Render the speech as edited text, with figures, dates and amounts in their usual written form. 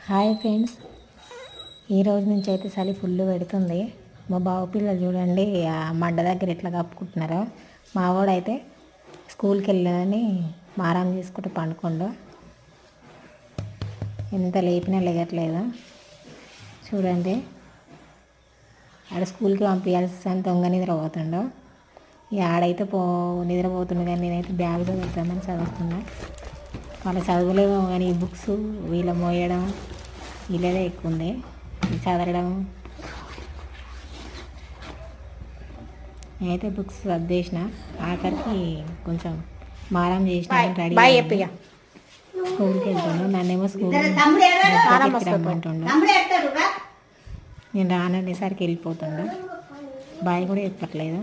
Hi friends, ఈరోజు నుంచి అయితే చలి ఫుల్ పెడుతుంది. మా బావ పిల్లలు చూడండి ఆ మంట దగ్గర ఎట్లా కప్పుకుంటున్నారో. మా వాడైతే స్కూల్కి వెళ్ళాలని మారం చేసుకుంటూ పండుకోండు. ఎంత లేపినా లేగట్లేదు చూడండి. ఆడ స్కూల్కి పంపించాల్సి దొంగ నిద్రపోతుండో. ఇక ఆడైతే నిద్రపోతుండే, కానీ నేనైతే బ్యాగ్ చదువుతామని చదువుతున్నా. వాళ్ళ చదువులేమో కానీ బుక్స్ వీళ్ళ మోయడం వీళ్ళదే ఎక్కువ ఉంది. చదవడం నేనైతే బుక్స్ సర్దేసిన. ఆఖరికి కొంచెం మారం చేసిన రెడీ స్కూల్కి వెళ్తాను. నన్నేమో స్కూల్ రమ్మంటుండు. నేను రాననేసరికి వెళ్ళిపోతుండు. బాయ్ కూడా చెప్పట్లేదు.